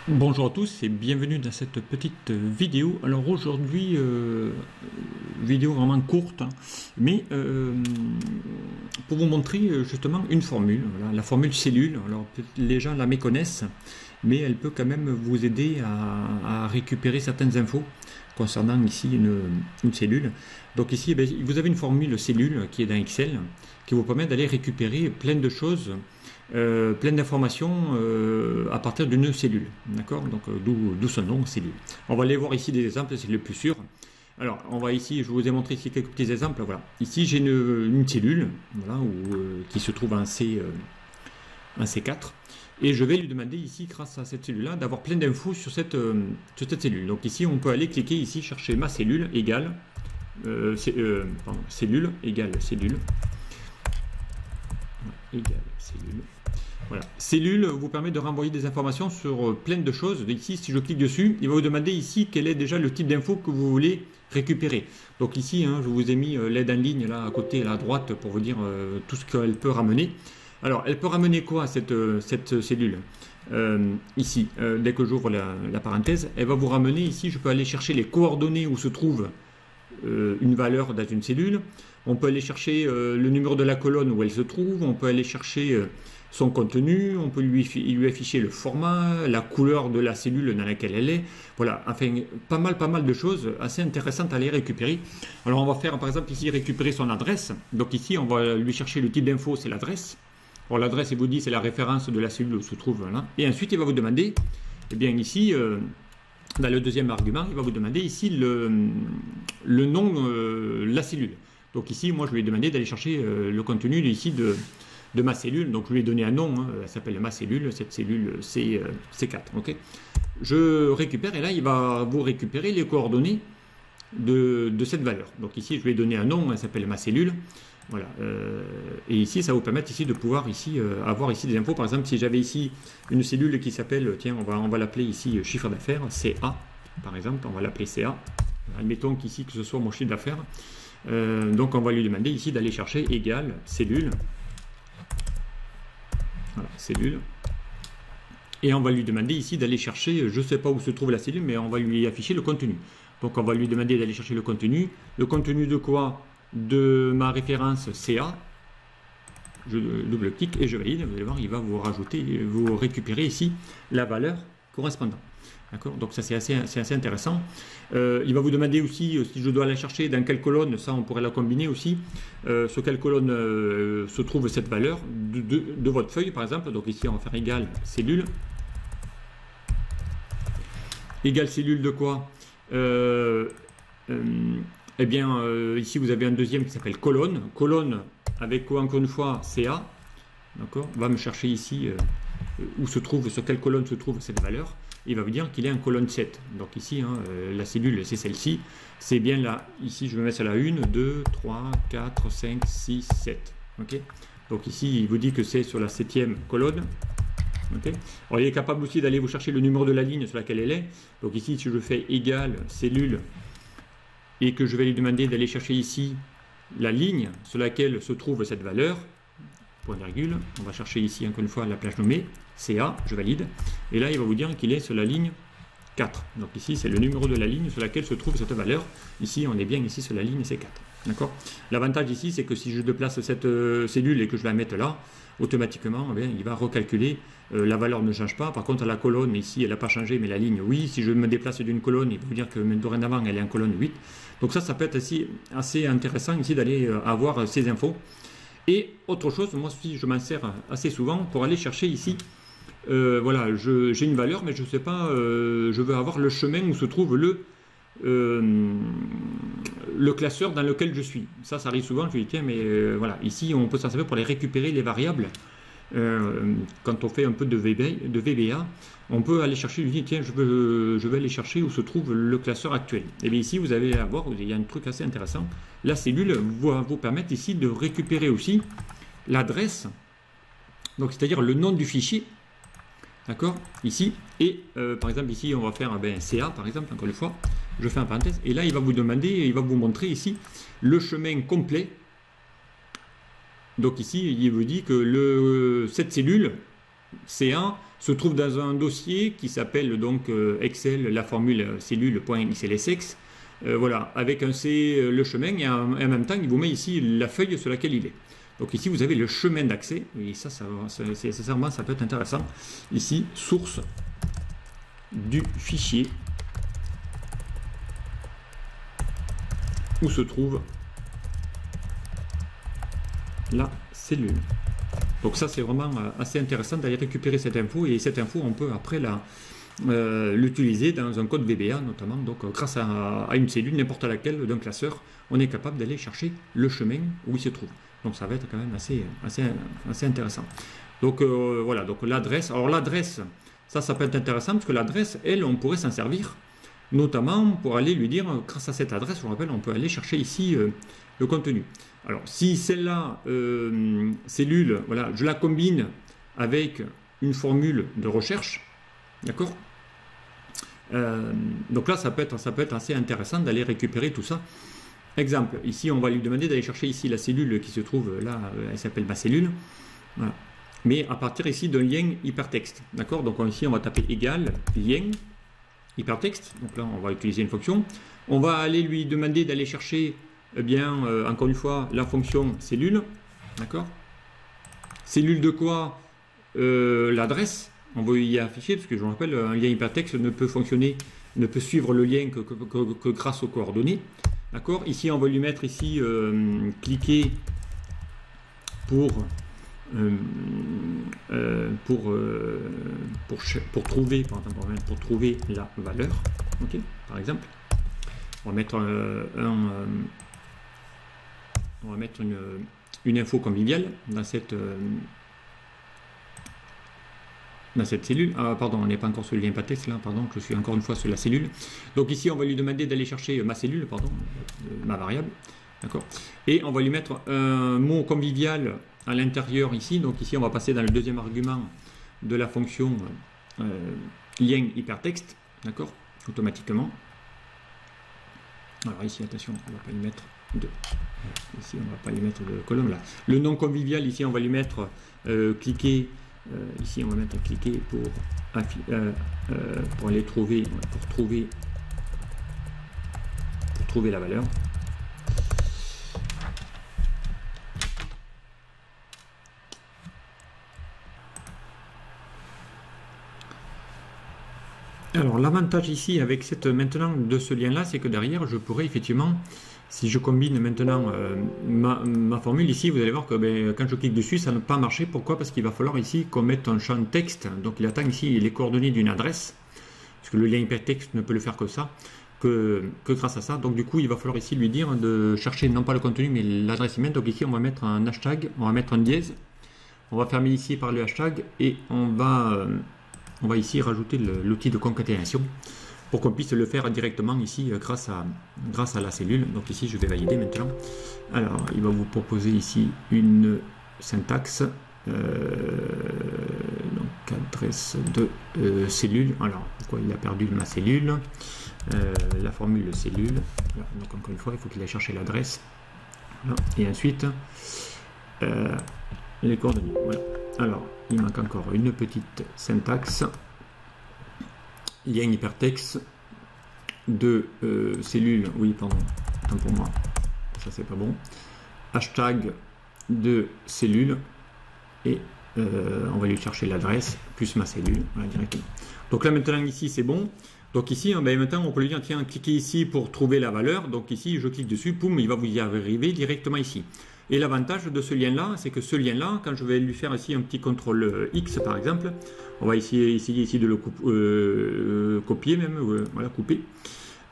Bonjour à tous et bienvenue dans cette petite vidéo. Alors aujourd'hui, vidéo vraiment courte, hein, mais pour vous montrer justement une formule, voilà, la formule cellule. Alors les gens la méconnaissent, mais elle peut quand même vous aider à récupérer certaines infos concernant ici une cellule. Donc ici, vous avez une formule cellule qui est dans Excel, qui vous permet d'aller récupérer plein de choses, plein d'informations à partir d'une cellule. D'accord. Donc d'où son nom, cellule. On va aller voir ici des exemples, c'est le plus sûr. Alors, on va ici, je vous ai montré ici quelques petits exemples. Voilà. Ici, j'ai une cellule, voilà, qui se trouve en C4. Et je vais lui demander ici, grâce à cette cellule-là, d'avoir plein d'infos sur cette cellule. Donc ici, on peut aller cliquer ici, chercher ma cellule égale cellule égale cellule égale cellule. Voilà. Cellule vous permet de renvoyer des informations sur plein de choses. Ici, si je clique dessus, il va vous demander ici quel est déjà le type d'info que vous voulez récupérer. Donc ici, je vous ai mis l'aide en ligne là à côté, là à droite, pour vous dire tout ce qu'elle peut ramener. Alors, elle peut ramener quoi cette cellule ici, dès que j'ouvre la parenthèse, elle va vous ramener ici, je peux aller chercher les coordonnées où se trouve une valeur dans une cellule. On peut aller chercher le numéro de la colonne où elle se trouve, on peut aller chercher son contenu, on peut lui afficher le format, la couleur de la cellule dans laquelle elle est. Voilà, enfin, pas mal de choses assez intéressantes à aller récupérer. Alors, on va faire par exemple ici récupérer son adresse. Donc ici, on va lui chercher le type d'info, c'est l'adresse. Alors l'adresse, il vous dit, c'est la référence de la cellule où se trouve. Voilà. Et ensuite, il va vous demander, eh bien ici, dans le deuxième argument, il va vous demander ici le nom de la cellule. Donc ici, moi, je lui ai demandé d'aller chercher le contenu ici de ma cellule. Donc je lui ai donné un nom, elle s'appelle ma cellule, cette cellule C4. Okay. Je récupère, et là, il va vous récupérer les coordonnées de cette valeur. Donc ici, je lui ai donné un nom, elle s'appelle ma cellule. Voilà. Et ici, ça va vous permettre ici de pouvoir ici avoir ici des infos. Par exemple, si j'avais ici une cellule qui s'appelle, tiens, on va l'appeler ici chiffre d'affaires, CA, par exemple, on va l'appeler CA. Admettons qu'ici, que ce soit mon chiffre d'affaires. Donc, on va lui demander ici d'aller chercher égal cellule. Voilà, cellule. Et on va lui demander ici d'aller chercher, je ne sais pas où se trouve la cellule, mais on va lui afficher le contenu. Donc, on va lui demander d'aller chercher le contenu. Le contenu de quoi? De ma référence CA. Je double-clique et je valide. Vous allez voir, il va vous rajouter, vous récupérer ici la valeur correspondante. D'accord. Donc ça, c'est assez intéressant. Il va vous demander aussi si je dois la chercher dans quelle colonne. Ça, on pourrait la combiner aussi. Sur quelle colonne se trouve cette valeur de votre feuille, par exemple. Donc ici, on va faire égal cellule. Égal cellule de quoi? Eh bien, ici, vous avez un deuxième qui s'appelle colonne. Colonne avec quoi, encore une fois, CA. D'accord. On va me chercher ici où se trouve, sur quelle colonne se trouve cette valeur. Il va vous dire qu'il est en colonne 7. Donc ici, la cellule, c'est celle-ci. C'est bien là. Ici, je vais mettre la 1, 2, 3, 4, 5, 6, 7. OK. Donc ici, il vous dit que c'est sur la 7e colonne. Okay. Alors, il est capable aussi d'aller vous chercher le numéro de la ligne sur laquelle elle est. Donc ici, si je fais égal cellule et que je vais lui demander d'aller chercher ici la ligne sur laquelle se trouve cette valeur, point virgule, on va chercher ici encore une fois la plage nommée, CA, je valide, et là il va vous dire qu'il est sur la ligne 4. Donc ici c'est le numéro de la ligne sur laquelle se trouve cette valeur. Ici on est bien ici sur la ligne C4. D'accord. L'avantage ici c'est que si je déplace cette cellule et que je la mette là, automatiquement eh bien, il va recalculer, la valeur ne change pas. Par contre la colonne ici elle n'a pas changé, mais la ligne oui. Si je me déplace d'une colonne, il va vous dire que dorénavant elle est en colonne 8. Donc ça peut être assez intéressant ici d'aller avoir ces infos. Et autre chose, moi aussi je m'en sers assez souvent pour aller chercher ici. Voilà, j'ai une valeur, mais je ne sais pas, je veux avoir le chemin où se trouve le classeur dans lequel je suis. Ça arrive souvent, je dis tiens, mais voilà, ici on peut s'en servir pour aller récupérer les variables. Quand on fait un peu de VBA, on peut aller chercher, je dis tiens, je vais aller chercher où se trouve le classeur actuel. Et bien ici, vous allez avoir, il y a un truc assez intéressant. La cellule va vous permettre ici de récupérer aussi l'adresse, donc c'est-à-dire le nom du fichier. D'accord, ici, et par exemple ici on va faire CA par exemple, encore une fois, je fais un parenthèse, et là il va vous demander, il va vous montrer ici le chemin complet. Donc ici il vous dit que cette cellule CA se trouve dans un dossier qui s'appelle donc Excel, la formule cellule.xlsx. Voilà, avec un C, le chemin, et en même temps, il vous met ici la feuille sur laquelle il est. Donc ici, vous avez le chemin d'accès, et ça nécessairement, ça peut être intéressant. Ici, source du fichier où se trouve la cellule. Donc ça, c'est vraiment assez intéressant d'aller récupérer cette info, et cette info, on peut après l'utiliser dans un code VBA notamment. Donc grâce à une cellule, n'importe laquelle d'un classeur, on est capable d'aller chercher le chemin où il se trouve. Donc ça va être quand même assez intéressant. Donc voilà, donc l'adresse. Alors l'adresse, ça peut être intéressant parce que l'adresse, elle, on pourrait s'en servir, notamment pour aller lui dire, grâce à cette adresse, je vous rappelle, on peut aller chercher ici le contenu. Alors si celle-là, cellule, voilà, je la combine avec une formule de recherche, d'accord, donc là, ça peut être assez intéressant d'aller récupérer tout ça. Exemple, ici, on va lui demander d'aller chercher ici la cellule qui se trouve là, elle s'appelle ma cellule. Voilà. Mais à partir ici d'un lien hypertexte. D'accord? Donc ici, on va taper égal, lien, hypertexte. Donc là, on va utiliser une fonction. On va aller lui demander d'aller chercher, eh bien, encore une fois, la fonction cellule. D'accord? Cellule de quoi? L'adresse. On va y afficher, parce que je vous rappelle, un lien hypertexte ne peut fonctionner, ne peut suivre le lien que grâce aux coordonnées. D'accord. Ici, on va lui mettre ici cliquer pour trouver, pour trouver la valeur. Ok. Par exemple, on va mettre une info conviviale dans cette cellule. Ah, pardon, on n'est pas encore sur le lien hypertexte là, pardon, je suis encore une fois sur la cellule. Donc ici, on va lui demander d'aller chercher ma cellule, pardon, ma variable, d'accord. Et on va lui mettre un mot convivial à l'intérieur ici. Donc ici, on va passer dans le deuxième argument de la fonction lien hypertexte, d'accord, automatiquement. Alors ici, attention, on ne va pas lui mettre de... Ici, on ne va pas lui mettre de colonne là. Le nom convivial, ici, on va lui mettre cliquer. Ici, on va mettre cliquer pour aller trouver, pour trouver la valeur. Alors l'avantage ici avec maintenant de ce lien là, c'est que derrière je pourrais effectivement, si je combine maintenant ma formule ici, vous allez voir que quand je clique dessus, ça ne va pas marcher. Pourquoi? Parce qu'il va falloir ici qu'on mette un champ texte. Donc il attend ici les coordonnées d'une adresse, parce que le lien hypertexte ne peut le faire que ça, que grâce à ça. Donc du coup, il va falloir ici lui dire de chercher non pas le contenu, mais l'adresse email. Donc ici, on va mettre un hashtag, on va mettre un dièse, on va fermer ici par le hashtag et on va ici rajouter l'outil de concaténation pour qu'on puisse le faire directement ici grâce à la cellule. Donc ici, je vais valider maintenant. Alors, il va vous proposer ici une syntaxe, donc adresse de cellule. Alors, pourquoi il a perdu ma cellule? La formule cellule. Voilà. Donc encore une fois, il faut qu'il aille chercher l'adresse. Voilà. Et ensuite, les coordonnées. Voilà. Alors, il manque encore une petite syntaxe. Lien hypertexte de cellule. Oui, pardon. Attends pour moi. Ça, c'est pas bon. Hashtag de cellule. Et on va lui chercher l'adresse plus ma cellule. Voilà, directement. Donc là, maintenant, ici, c'est bon. Donc ici, maintenant, on peut lui dire, tiens, cliquez ici pour trouver la valeur. Donc ici, je clique dessus, poum, il va vous y arriver directement ici. Et l'avantage de ce lien-là, c'est que ce lien-là, quand je vais lui faire ici un petit CTRL X, par exemple, on va essayer ici de le copier même, voilà, couper.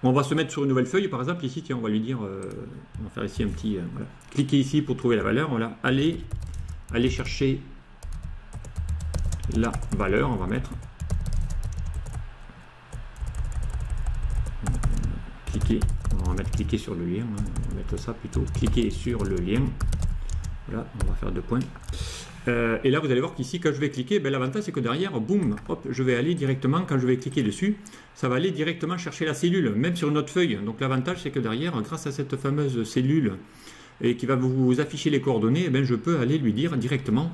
On va se mettre sur une nouvelle feuille, par exemple, ici, tiens, on va lui dire, on va faire ici un petit, voilà, cliquez ici pour trouver la valeur, voilà, allez chercher la valeur, on va mettre, cliquer. On va mettre cliquer sur le lien, hein. On va mettre ça plutôt, cliquer sur le lien. Voilà, on va faire 2 points. Et là, vous allez voir qu'ici, quand je vais cliquer, l'avantage c'est que derrière, boum, hop, je vais aller directement, quand je vais cliquer dessus, ça va aller directement chercher la cellule, même sur une autre feuille. Donc l'avantage c'est que derrière, grâce à cette fameuse cellule, et qui va vous afficher les coordonnées, je peux aller lui dire directement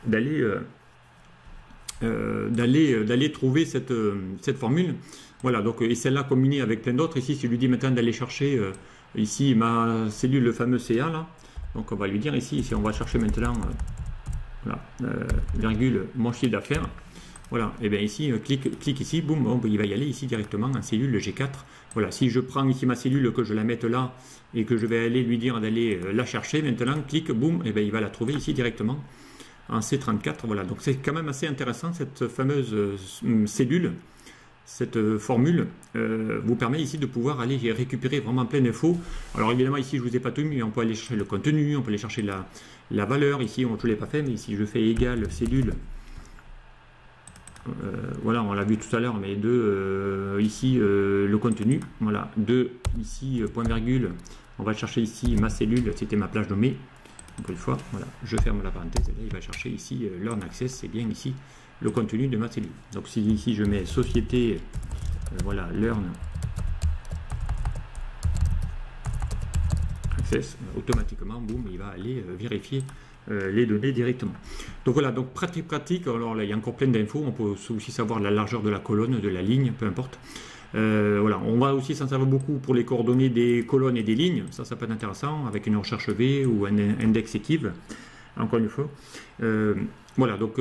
d'aller d'aller trouver cette formule. Voilà, donc, et celle-là combinée avec plein d'autres. Ici, si je lui dis maintenant d'aller chercher ici ma cellule, le fameux CA, là, donc on va lui dire ici, on va chercher maintenant, voilà, virgule, mon chiffre d'affaires. Voilà, et bien ici, clique ici, boum, bon, il va y aller ici directement en cellule G4. Voilà, si je prends ici ma cellule, que je la mette là, et que je vais aller lui dire d'aller la chercher, maintenant, clique, boum, et bien il va la trouver ici directement en C34. Voilà, donc c'est quand même assez intéressant, cette fameuse cellule, cette formule vous permet ici de pouvoir aller récupérer vraiment plein d'infos. Alors évidemment ici je vous ai pas tout mis, mais on peut aller chercher le contenu, on peut aller chercher la valeur. Ici je ne l'ai pas fait, mais ici je fais égal cellule. Voilà, on l'a vu tout à l'heure, mais ici le contenu, voilà, ici point virgule, on va chercher ici ma cellule, c'était ma plage nommée, encore une fois, voilà, je ferme la parenthèse, et là il va chercher ici learn access, c'est bien ici le contenu de ma cellule. Donc si ici je mets société, voilà, learn access, automatiquement, boum, il va aller vérifier les données directement. Donc voilà, donc pratique. Alors là, il y a encore plein d'infos. On peut aussi savoir la largeur de la colonne, de la ligne, peu importe. Voilà, on va aussi s'en servir beaucoup pour les coordonnées des colonnes et des lignes. Ça peut être intéressant avec une recherche V ou un index équive. Encore une fois. Voilà, donc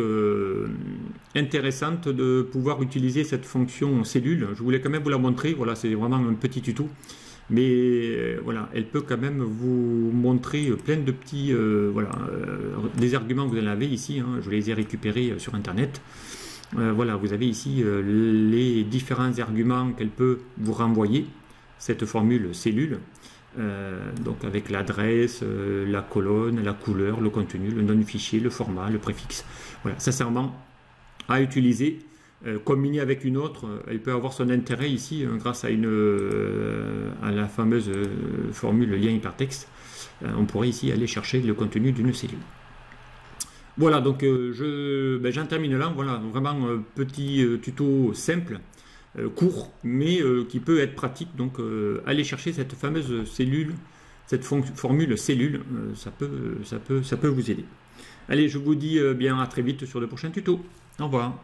intéressante de pouvoir utiliser cette fonction cellule. Je voulais quand même vous la montrer. Voilà, c'est vraiment un petit tuto. Mais voilà, elle peut quand même vous montrer plein de petits, des arguments que vous en avez ici, hein, je les ai récupérés sur internet. Voilà, vous avez ici les différents arguments qu'elle peut vous renvoyer, cette formule cellule, donc avec l'adresse, la colonne, la couleur, le contenu, le nom du fichier, le format, le préfixe. Voilà, sincèrement, à utiliser. Combinée avec une autre, elle peut avoir son intérêt ici grâce à la fameuse formule lien hypertexte. On pourrait ici aller chercher le contenu d'une cellule. Voilà, donc j'en termine là. Voilà, vraiment petit tuto simple, court, mais qui peut être pratique. Donc aller chercher cette fameuse cellule, cette formule cellule, ça peut vous aider. Allez, je vous dis bien à très vite sur le prochain tuto. Au revoir.